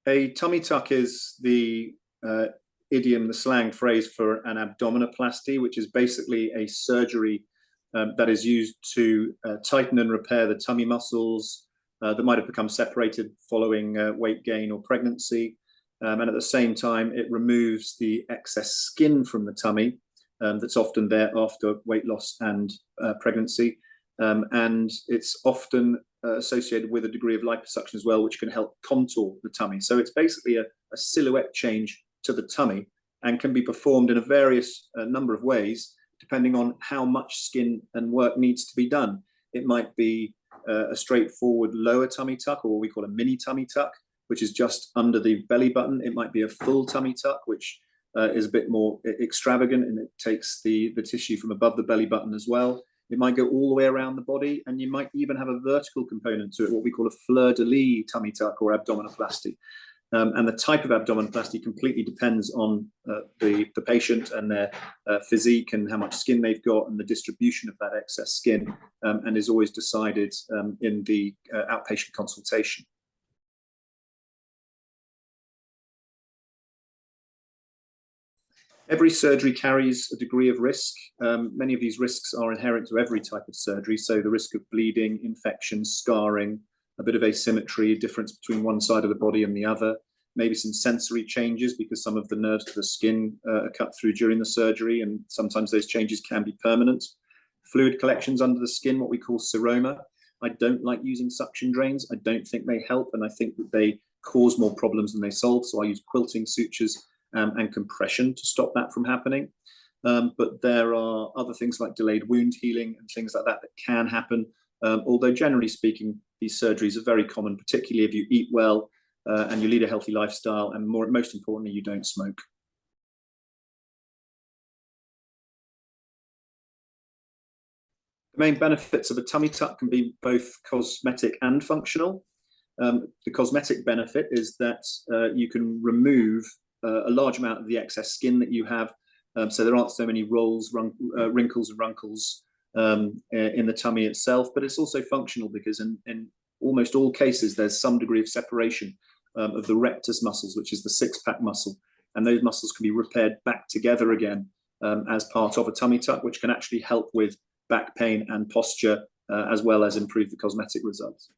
A tummy tuck is the idiom, the slang phrase for an abdominoplasty, which is basically a surgery that is used to tighten and repair the tummy muscles that might have become separated following weight gain or pregnancy. And at the same time, it removes the excess skin from the tummy that's often there after weight loss and pregnancy. And it's often associated with a degree of liposuction as well, which can help contour the tummy. So it's basically a silhouette change to the tummy and can be performed in a various number of ways, depending on how much skin and work needs to be done. It might be a straightforward lower tummy tuck, or what we call a mini tummy tuck, which is just under the belly button. It might be a full tummy tuck, which is a bit more extravagant, and it takes the tissue from above the belly button as well. It might go all the way around the body, and you might even have a vertical component to it, what we call a fleur-de-lis tummy tuck or abdominoplasty. And the type of abdominoplasty completely depends on the patient and their physique and how much skin they've got and the distribution of that excess skin, and is always decided in the outpatient consultation. Every surgery carries a degree of risk. Many of these risks are inherent to every type of surgery. So the risk of bleeding, infection, scarring, a bit of asymmetry, a difference between one side of the body and the other, maybe some sensory changes because some of the nerves to the skin are cut through during the surgery, and sometimes those changes can be permanent. Fluid collections under the skin, what we call seroma. I don't like using suction drains. I don't think they help, and I think that they cause more problems than they solve. So I use quilting sutures and compression to stop that from happening. But there are other things like delayed wound healing and things like that that can happen. Although generally speaking, these surgeries are very common, particularly if you eat well and you lead a healthy lifestyle, and most importantly, you don't smoke. The main benefits of a tummy tuck can be both cosmetic and functional. The cosmetic benefit is that you can remove a large amount of the excess skin that you have, so there aren't so many rolls, wrinkles and runkles in the tummy itself, but it's also functional because in almost all cases there's some degree of separation of the rectus muscles, which is the six-pack muscle, and those muscles can be repaired back together again as part of a tummy tuck, which can actually help with back pain and posture as well as improve the cosmetic results.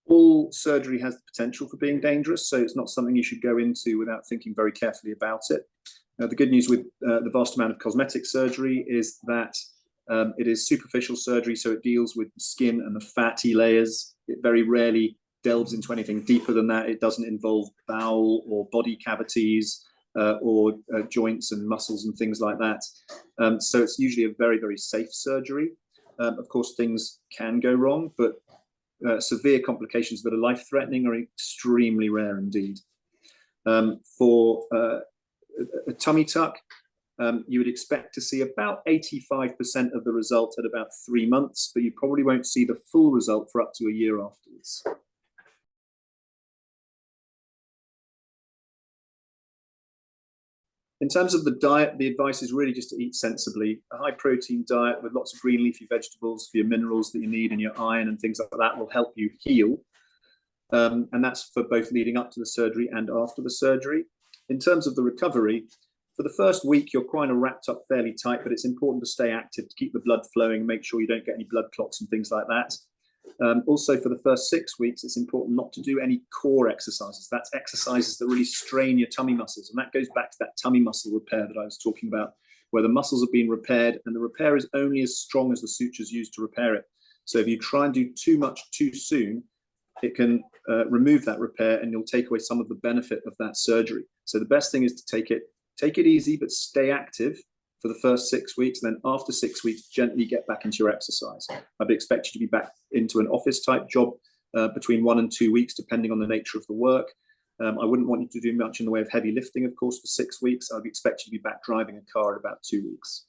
All surgery has the potential for being dangerous, so it's not something you should go into without thinking very carefully about it. The good news with the vast amount of cosmetic surgery is that it is superficial surgery, so it deals with the skin and the fatty layers. It very rarely delves into anything deeper than that. It doesn't involve bowel or body cavities or joints and muscles and things like that. So it's usually a very, very safe surgery. Of course, things can go wrong, but severe complications that are life-threatening are extremely rare indeed. For a tummy tuck, you would expect to see about 85% of the result at about 3 months, but you probably won't see the full result for up to a year afterwards. In terms of the diet, the advice is really just to eat sensibly. A high-protein diet with lots of green leafy vegetables for your minerals that you need and your iron and things like that will help you heal. And that's for both leading up to the surgery and after the surgery. In terms of the recovery, for the first week, you're kind of wrapped up fairly tight, but it's important to stay active to keep the blood flowing, make sure you don't get any blood clots and things like that. Also, for the first 6 weeks, it's important not to do any core exercises. That's exercises that really strain your tummy muscles. And that goes back to that tummy muscle repair that I was talking about, where the muscles have been repaired and the repair is only as strong as the sutures used to repair it. So if you try and do too much too soon, it can remove that repair and you'll take away some of the benefit of that surgery. So the best thing is to take it easy, but stay active for the first 6 weeks. And then after 6 weeks, gently get back into your exercise. I'd expect you to be back into an office type job between 1 and 2 weeks, depending on the nature of the work. I wouldn't want you to do much in the way of heavy lifting, of course, for 6 weeks. I'd expect you to be back driving a car in about 2 weeks.